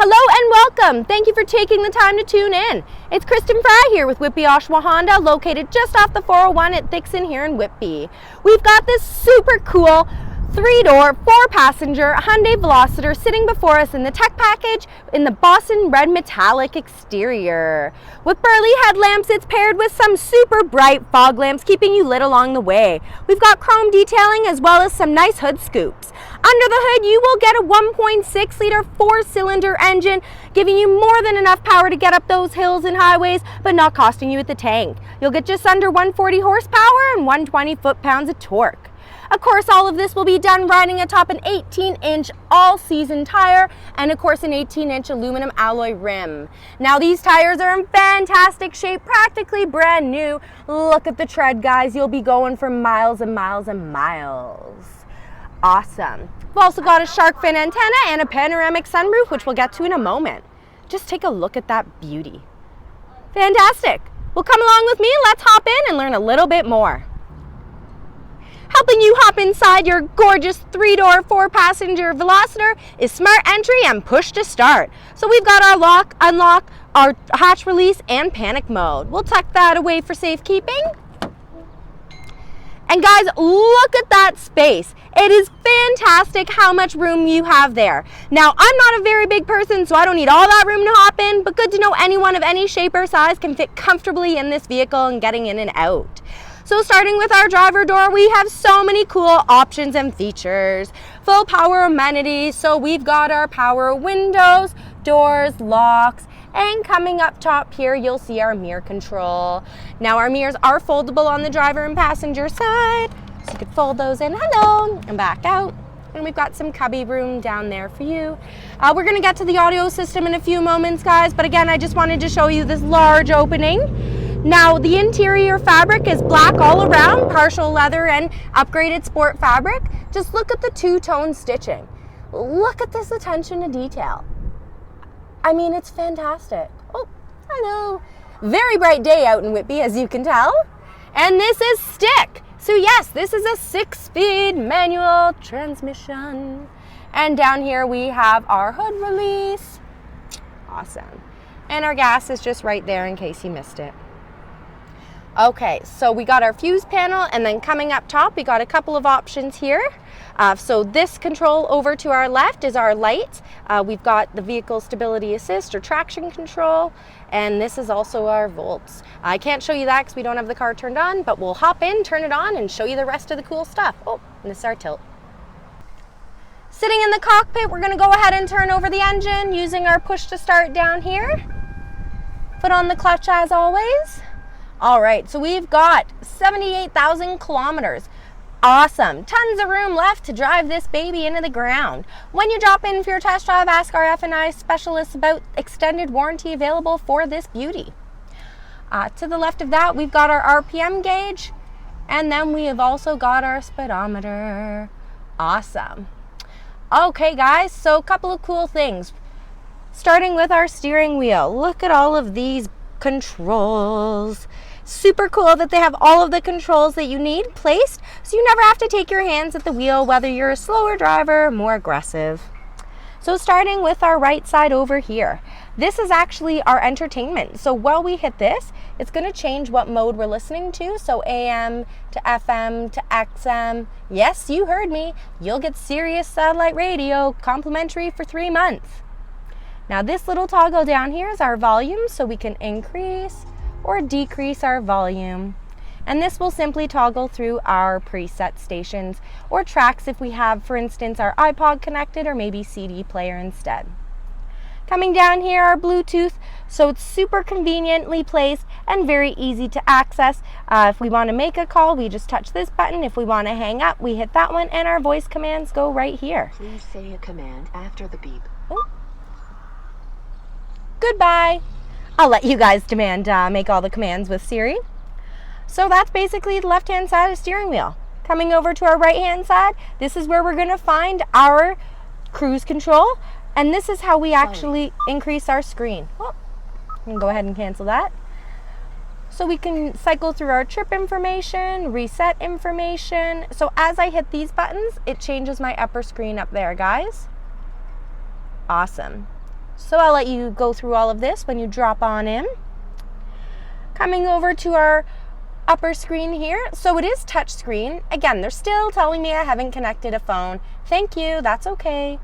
Hello and welcome. Thank you for taking the time to tune in. It's Kristen Fry here with WHITBY Oshawa Honda, located just off the 401 at Thixon here in Whitby. We've got this super cool 3-door, 4-passenger Hyundai Veloster sitting before us in the tech package in the Boston red metallic exterior. With burly headlamps, it's paired with some super bright fog lamps keeping you lit along the way. We've got chrome detailing as well as some nice hood scoops. Under the hood, you will get a 1.6-liter 4-cylinder engine, giving you more than enough power to get up those hills and highways, but not costing you at the tank. You'll get just under 140 horsepower and 120 foot-pounds of torque. Of course, all of this will be done riding atop an 18-inch all-season tire and, of course, an 18-inch aluminum alloy rim. Now, these tires are in fantastic shape, practically brand new. Look at the tread, guys. You'll be going for miles and miles and miles. Awesome. We've also got a shark fin antenna and a panoramic sunroof, which we'll get to in a moment. Just take a look at that beauty. Fantastic. Well, come along with me. Let's hop in and learn a little bit more. Helping you hop inside your gorgeous 3-door, 4-passenger Veloster is smart entry and push to start. So we've got our lock, unlock, our hatch release, and panic mode. We'll tuck that away for safekeeping. And guys, look at that space. It is fantastic how much room you have there. Now, I'm not a very big person, so I don't need all that room to hop in, but good to know anyone of any shape or size can fit comfortably in this vehicle and getting in and out. So starting with our driver door, we have so many cool options and features. Full power amenities, so we've got our power windows, doors, locks, and coming up top here, you'll see our mirror control. Now our mirrors are foldable on the driver and passenger side, so you could fold those in, hello, and back out. And we've got some cubby room down there for you. We're gonna get to the audio system in a few moments, guys, but again, I just wanted to show you this large opening. Now, the interior fabric is black all around, partial leather and upgraded sport fabric. Just look at the two-tone stitching. Look at this attention to detail. I mean, it's fantastic. Oh, hello. Very bright day out in Whitby, as you can tell. And this is stick. So yes, this is a 6-speed manual transmission. And down here we have our hood release. Awesome. And our gas is just right there in case you missed it. Okay, so we got our fuse panel, and then coming up top, we got a couple of options here. So this control over to our left is our light. We've got the vehicle stability assist or traction control, and this is also our volts. I can't show you that because we don't have the car turned on, but we'll hop in, turn it on, and show you the rest of the cool stuff. Oh, and this is our tilt. Sitting in the cockpit, we're gonna go ahead and turn over the engine using our push to start down here. Foot on the clutch as always. All right, so we've got 78,000 kilometers. Awesome. Tons of room left to drive this baby into the ground. When you drop in for your test drive, ask our F&I specialists about extended warranty available for this beauty. To the left of that, we've got our RPM gauge, and then we have also got our speedometer. Awesome. Okay, guys, so a couple of cool things. Starting with our steering wheel. Look at all of these controls. Super cool that they have all of the controls that you need placed, so you never have to take your hands at the wheel, whether you're a slower driver or more aggressive. So starting with our right side over here, this is actually our entertainment. So while we hit this, it's going to change what mode we're listening to. So AM to FM to XM. Yes, you heard me. You'll get Sirius satellite radio complimentary for 3 months. Now this little toggle down here is our volume, so we can increase or decrease our volume. And this will simply toggle through our preset stations or tracks if we have, for instance, our iPod connected or maybe CD player instead. Coming down here, our Bluetooth, so it's super conveniently placed and very easy to access. If we want to make a call, we just touch this button. If we want to hang up, we hit that one, and our voice commands go right here. Please say a command after the beep. Oh. Goodbye. I'll let you guys make all the commands with Siri. So that's basically the left-hand side of the steering wheel. Coming over to our right-hand side, this is where we're going to find our cruise control, and this is how we actually increase our screen. Well, I'm going to go ahead and cancel that. So we can cycle through our trip information, reset information. So as I hit these buttons, it changes my upper screen up there, guys. Awesome. So I'll let you go through all of this when you drop on in. Coming over to our upper screen here. So it is touch screen. Again, they're still telling me I haven't connected a phone. Thank you, that's okay.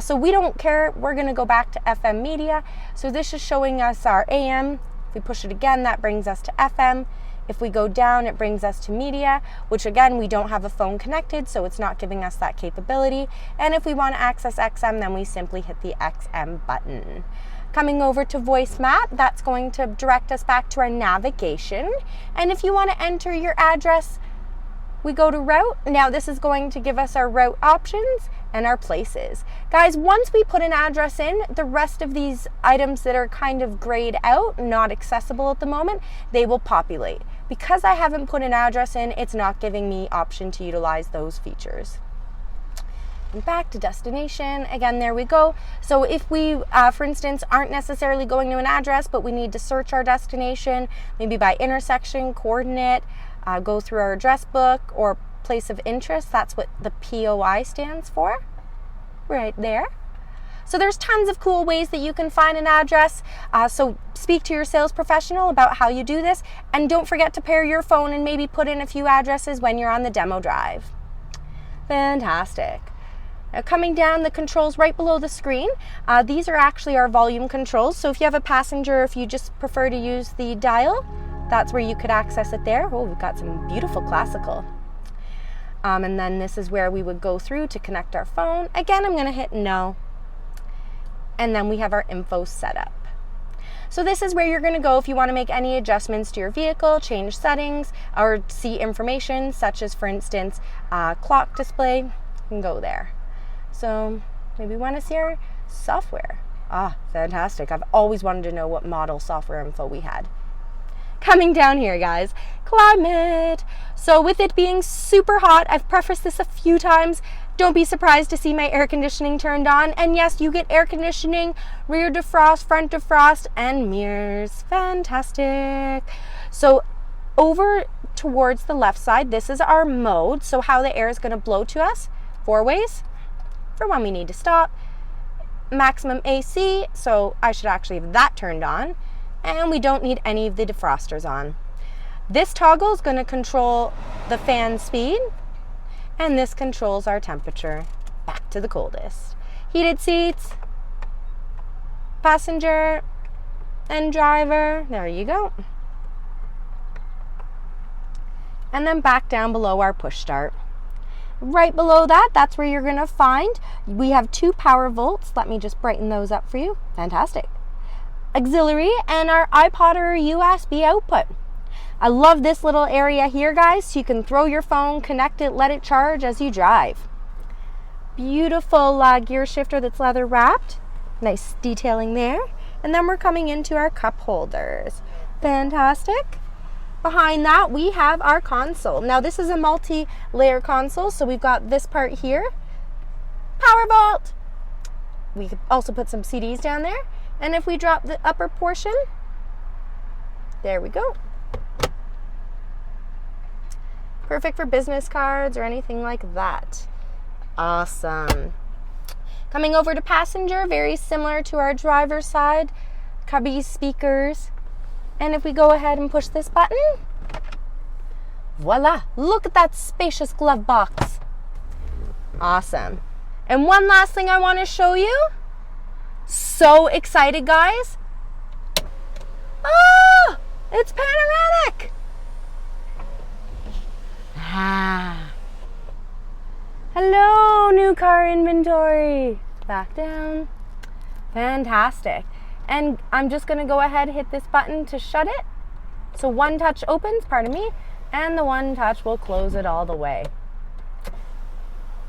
So we don't care. We're going to go back to FM media. So this is showing us our AM. If we push it again, that brings us to FM. If we go down, it brings us to media, which again, we don't have a phone connected, so it's not giving us that capability. And if we want to access XM, then we simply hit the XM button. Coming over to voice map, that's going to direct us back to our navigation. And if you want to enter your address, we go to route. Now this is going to give us our route options and our places. Guys, once we put an address in, the rest of these items that are kind of grayed out, not accessible at the moment, they will populate. Because I haven't put an address in, it's not giving me option to utilize those features. And back to destination, again, there we go. So if we, for instance, aren't necessarily going to an address, but we need to search our destination, maybe by intersection, coordinate, go through our address book or place of interest, that's what the POI stands for, right there. So there's tons of cool ways that you can find an address. So speak to your sales professional about how you do this, and don't forget to pair your phone and maybe put in a few addresses when you're on the demo drive. Fantastic. Now coming down, the controls right below the screen, these are actually our volume controls. So if you have a passenger, if you just prefer to use the dial, that's where you could access it there. Oh, we've got some beautiful classical. And then this is where we would go through to connect our phone. Again, I'm going to hit no. And then we have our info setup. So this is where you're going to go if you want to make any adjustments to your vehicle, change settings, or see information such as, for instance, clock display. You can go there. So maybe we want to see our software. Ah, fantastic. I've always wanted to know what model software info we had. Coming down here, guys, climate. So with it being super hot, I've prefaced this a few times, don't be surprised to see my air conditioning turned on. And yes, you get air conditioning, rear defrost, front defrost, and mirrors. Fantastic. So over towards the left side, this is our mode. So how the air is going to blow to us, 4 ways for when we need to stop. Maximum AC, so I should actually have that turned on. And we don't need any of the defrosters on. This toggle is going to control the fan speed, and this controls our temperature back to the coldest. Heated seats, passenger and driver, there you go. And then back down below our push start. Right below that, that's where you're going to find, we have 2 power volts. Let me just brighten those up for you. Fantastic. Auxiliary and our iPod or USB output. I love this little area here, guys, so you can throw your phone, connect it, let it charge as you drive. Beautiful gear shifter that's leather wrapped. Nice detailing there. And then we're coming into our cup holders. Fantastic. Behind that, we have our console. Now this is a multi-layer console, so we've got this part here. Power vault. We could also put some CDs down there. And if we drop the upper portion, there we go. Perfect for business cards or anything like that. Awesome. Coming over to passenger, very similar to our driver's side. Cubby speakers. And if we go ahead and push this button, voila, look at that spacious glove box. Awesome. And one last thing I want to show you. So excited, guys. Oh, it's panoramic. Hello, new car inventory. Back down. Fantastic. And I'm just going to go ahead and hit this button to shut it. So one touch opens, pardon me, and the one touch will close it all the way.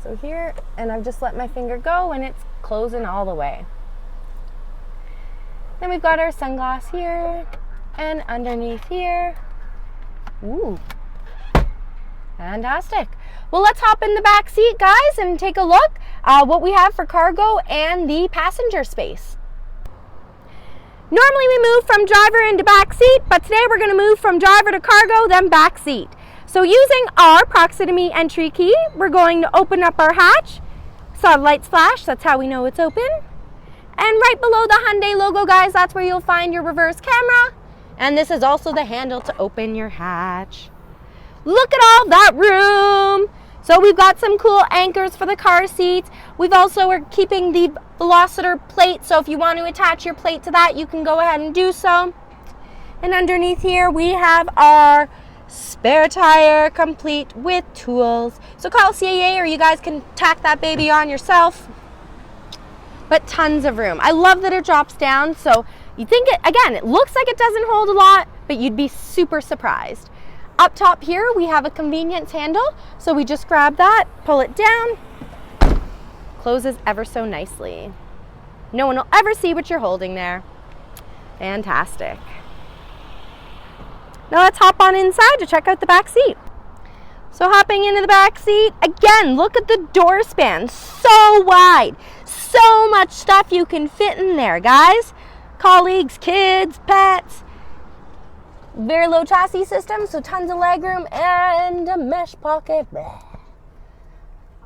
So here, and I've just let my finger go and it's closing all the way. Then we've got our sunglass here and underneath here. Ooh, fantastic. Well, let's hop in the back seat, guys, and take a look what we have for cargo and the passenger space. Normally we move from driver into back seat, but today we're going to move from driver to cargo, then back seat. So using our proximity entry key, we're going to open up our hatch. Saw the lights flash, that's how we know it's open. And right below the Hyundai logo, guys, that's where you'll find your reverse camera. And this is also the handle to open your hatch. Look at all that room. So we've got some cool anchors for the car seats. We've also are keeping the Veloster plate, so if you want to attach your plate to that, you can go ahead and do so. And underneath here, we have our spare tire complete with tools. So call CAA or you guys can tack that baby on yourself. But tons of room. I love that it drops down, so you think it, again, it looks like it doesn't hold a lot, but you'd be super surprised. Up top here, we have a convenience handle, so we just grab that, pull it down, closes ever so nicely. No one will ever see what you're holding there. Fantastic. Now let's hop on inside to check out the back seat. So hopping into the back seat, again, look at the door span, so wide. So much stuff you can fit in there, guys. Colleagues, kids, pets. Very low chassis system, so tons of legroom and a mesh pocket.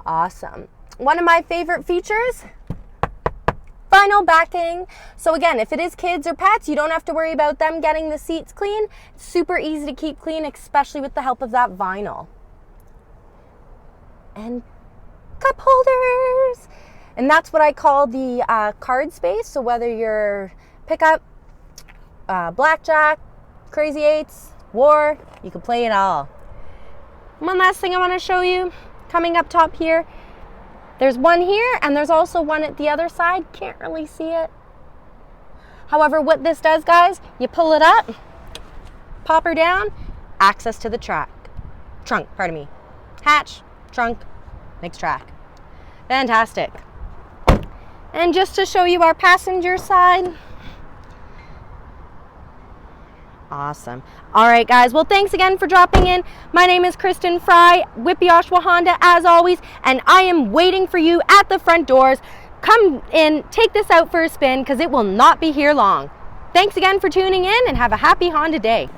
Awesome. One of my favorite features, vinyl backing. So again, if it is kids or pets, you don't have to worry about them getting the seats clean. It's super easy to keep clean, especially with the help of that vinyl. And cup holders. And that's what I call the card space. So whether you're pickup, blackjack, crazy eights, war, you can play it all. One last thing I want to show you, coming up top here, there's one here and there's also one at the other side. Can't really see it. However, what this does, guys, you pull it up, pop her down, access to the trunk, hatch, trunk, next track. Fantastic. And just to show you our passenger side. Awesome. All right, guys. Well, thanks again for dropping in. My name is Kristen Fry, WHITBY Oshawa Honda, as always, and I am waiting for you at the front doors. Come in, take this out for a spin, because it will not be here long. Thanks again for tuning in, and have a happy Honda day.